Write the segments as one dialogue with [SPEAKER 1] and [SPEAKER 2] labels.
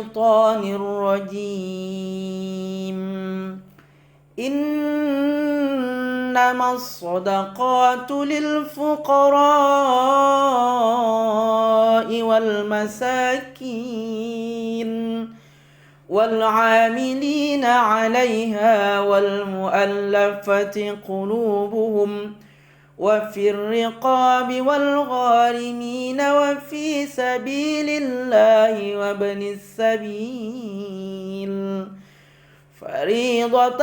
[SPEAKER 1] الشيطان الرجيم إنما الصدقات للفقراء والمساكين والعاملين عليها والمؤلفة قلوبهم وفي الرقاب والغارمين وفي سبيل الله وابن السبيل فريضة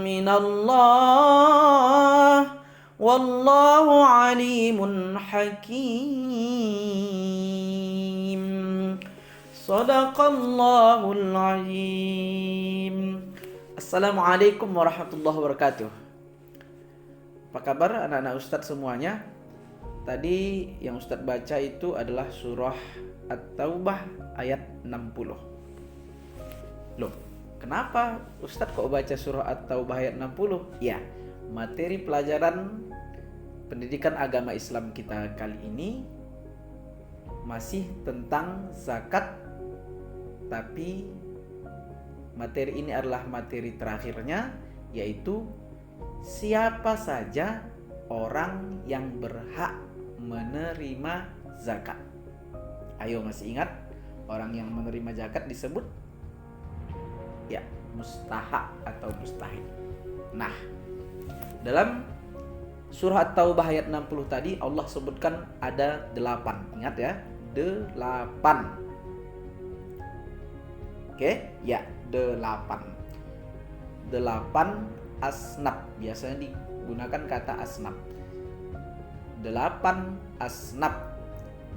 [SPEAKER 1] من الله والله عليم حكيم صدق الله العظيم. Assalamualaikum warahmatullahi wabarakatuh. Apa kabar anak-anak Ustadz semuanya? Tadi yang Ustadz baca itu adalah surah At-Taubah ayat 60. Loh, kenapa Ustadz kok baca surah At-Taubah ayat 60? Ya, materi pelajaran pendidikan agama Islam kita kali ini masih tentang zakat, tapi materi ini adalah materi terakhirnya, yaitu siapa saja orang yang berhak menerima zakat. Ayo, masih ingat orang yang menerima zakat disebut? Ya, mustahak atau mustahil. Nah, dalam surah At-Taubah ayat 60 tadi Allah sebutkan ada 8. Ingat ya, 8. Oke, ya, 8 asnaf, biasanya digunakan kata asnaf. 8 asnaf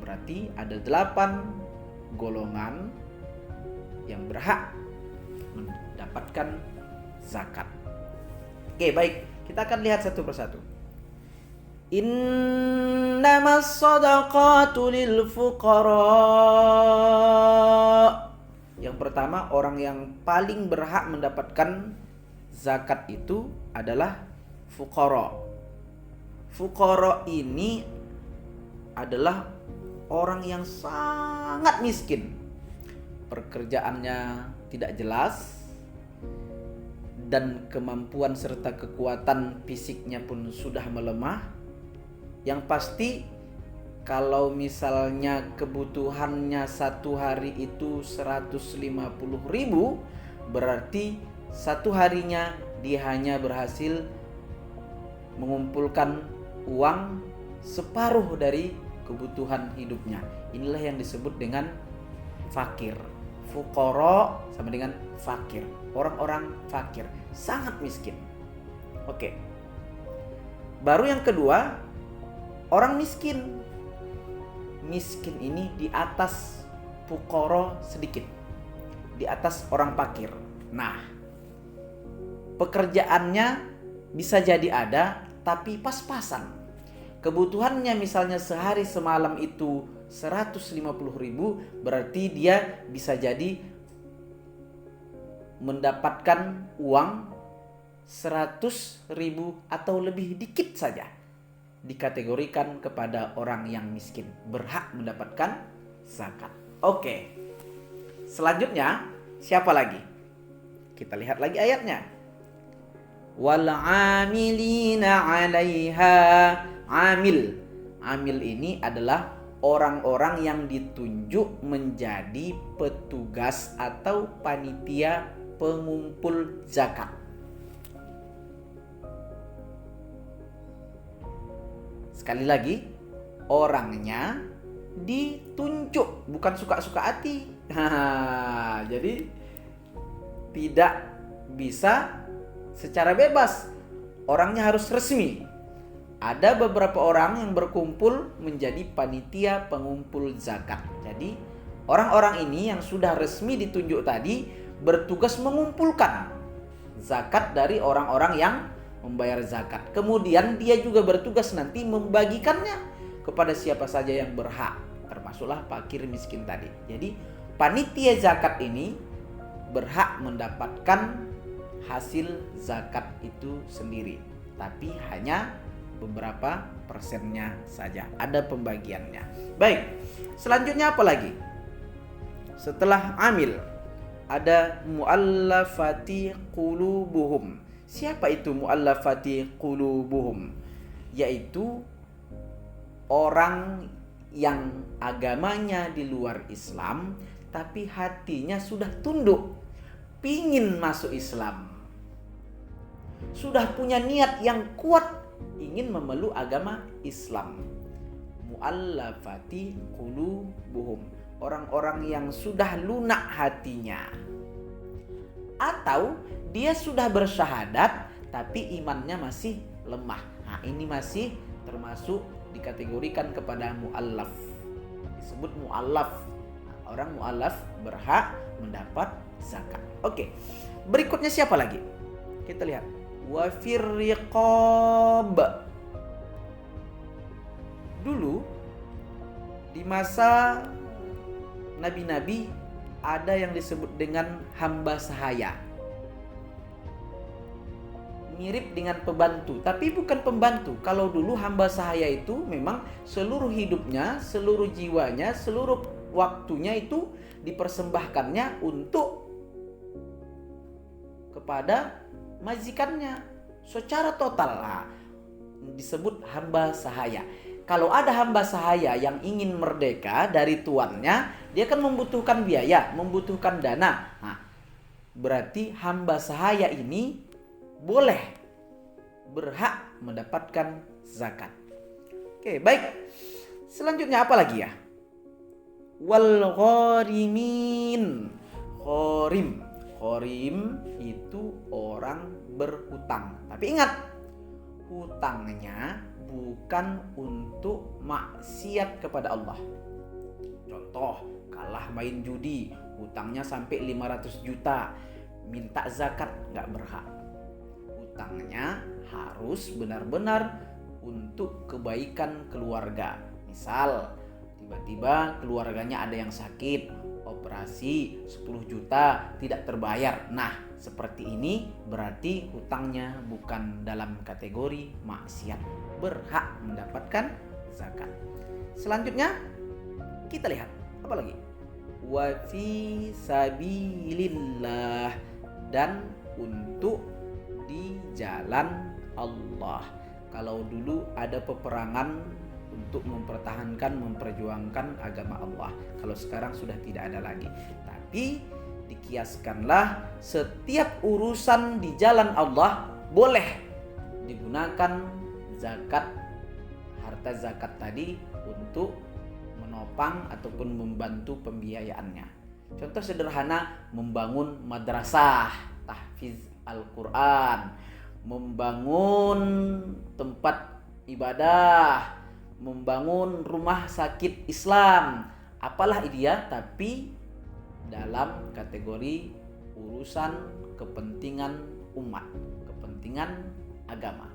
[SPEAKER 1] berarti ada 8 golongan yang berhak mendapatkan zakat. Oke, baik, kita akan lihat satu persatu. Innamas shadaqatu lil fuqara. Yang pertama, orang yang paling berhak mendapatkan zakat itu adalah fuqara. Fuqara ini adalah orang yang sangat miskin. Pekerjaannya tidak jelas dan kemampuan serta kekuatan fisiknya pun sudah melemah. Yang pasti kalau misalnya kebutuhannya satu hari itu 150.000, berarti satu harinya dia hanya berhasil mengumpulkan uang separuh dari kebutuhan hidupnya. Inilah yang disebut dengan fakir. Fuqara sama dengan fakir. Orang-orang fakir, sangat miskin. Oke. Baru yang kedua, orang miskin. Miskin ini di atas fuqara sedikit, di atas orang fakir. Nah, pekerjaannya bisa jadi ada, tapi pas-pasan. Kebutuhannya misalnya sehari semalam itu 150.000, berarti dia bisa jadi mendapatkan uang 100.000 atau lebih dikit saja. Dikategorikan kepada orang yang miskin, berhak mendapatkan zakat. Oke. Selanjutnya, siapa lagi? Kita lihat lagi ayatnya. Wal 'amilina 'alaiha. Amil ini adalah orang-orang yang ditunjuk menjadi petugas atau panitia pengumpul zakat. Sekali lagi, orangnya ditunjuk, bukan suka-suka hati. Jadi tidak bisa secara bebas. Orangnya harus resmi. Ada beberapa orang yang berkumpul menjadi panitia pengumpul zakat. Jadi orang-orang ini yang sudah resmi ditunjuk tadi bertugas mengumpulkan zakat dari orang-orang yang membayar zakat. Kemudian dia juga bertugas nanti membagikannya kepada siapa saja yang berhak, termasuklah fakir miskin tadi. Jadi panitia zakat ini berhak mendapatkan hasil zakat itu sendiri, tapi hanya beberapa persennya saja, ada pembagiannya. Baik, selanjutnya apa lagi? Setelah amil ada muallafati qulubuhum. Siapa itu muallafati qulubuhum? Yaitu orang yang agamanya di luar Islam tapi hatinya sudah tunduk, pingin masuk Islam, sudah punya niat yang kuat ingin memeluk agama Islam. Muallafati qulubuhum, orang-orang yang sudah lunak hatinya. Atau dia sudah bersyahadat tapi imannya masih lemah. Nah, ini masih termasuk dikategorikan kepada muallaf. Disebut muallaf. Nah, orang muallaf berhak mendapat zakat. Oke. Berikutnya siapa lagi? Kita lihat. Wa firriqab. Dulu di masa nabi-nabi ada yang disebut dengan hamba sahaya. Mirip dengan pembantu, tapi bukan pembantu. Kalau dulu hamba sahaya itu memang seluruh hidupnya, seluruh jiwanya, seluruh waktunya itu dipersembahkannya untuk kepada majikannya secara total. Nah, disebut hamba sahaya. Kalau ada hamba sahaya yang ingin merdeka dari tuannya, dia kan membutuhkan biaya, membutuhkan dana. Nah, berarti hamba sahaya ini boleh berhak mendapatkan zakat. Oke, baik. Selanjutnya apa lagi ya? Wal gharimin. Gharim itu orang berhutang. Tapi ingat, hutangnya bukan untuk maksiat kepada Allah. Contoh, kalah main judi, hutangnya sampai 500 juta, minta zakat nggak berhak. Hutangnya harus benar-benar untuk kebaikan keluarga. Misal, tiba-tiba keluarganya ada yang sakit, operasi 10 juta tidak terbayar. Nah, seperti ini berarti hutangnya bukan dalam kategori maksiat, berhak mendapatkan zakat. Selanjutnya kita lihat apa lagi? Wa fi sabilillah, dan untuk di jalan Allah. Kalau dulu ada peperangan untuk mempertahankan, memperjuangkan agama Allah. Kalau sekarang sudah tidak ada lagi. Tapi dikiaskanlah setiap urusan di jalan Allah boleh digunakan zakat, harta zakat tadi untuk menopang ataupun membantu pembiayaannya. Contoh sederhana, membangun madrasah tahfiz Al-Quran, membangun tempat ibadah, membangun rumah sakit Islam, apalah dia, tapi dalam kategori urusan kepentingan umat, kepentingan agama.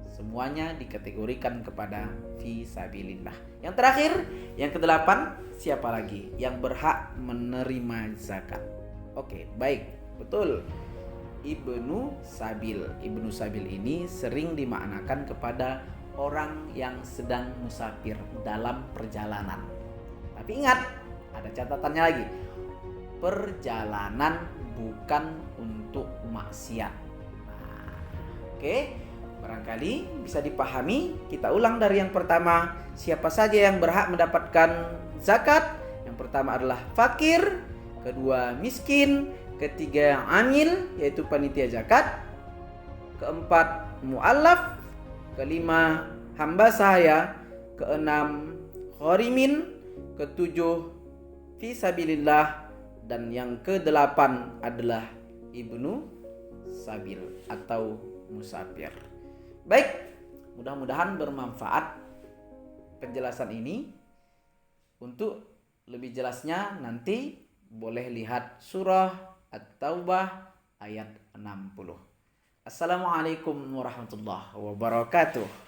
[SPEAKER 1] Semuanya dikategorikan kepada fi sabilillah. Yang terakhir, yang kedelapan, siapa lagi yang berhak menerima zakat? Oke, baik, betul. Ibnu Sabil. Ibnu Sabil ini sering dimaknakan kepada orang yang sedang musafir dalam perjalanan. Tapi ingat, ada catatannya lagi. Perjalanan bukan untuk maksiat. Nah, oke, barangkali bisa dipahami. Kita ulang dari yang pertama. Siapa saja yang berhak mendapatkan zakat? Yang pertama adalah fakir, kedua miskin, ketiga yang amil yaitu panitia zakat, keempat mu'allaf, kelima hamba sahaya, keenam gharimin, ketujuh fi sabilillah, dan yang kedelapan adalah ibnu sabil atau musafir. Baik, mudah-mudahan bermanfaat penjelasan ini. Untuk lebih jelasnya nanti boleh lihat surah At-Taubah ayat 60. Assalamualaikum warahmatullahi wabarakatuh.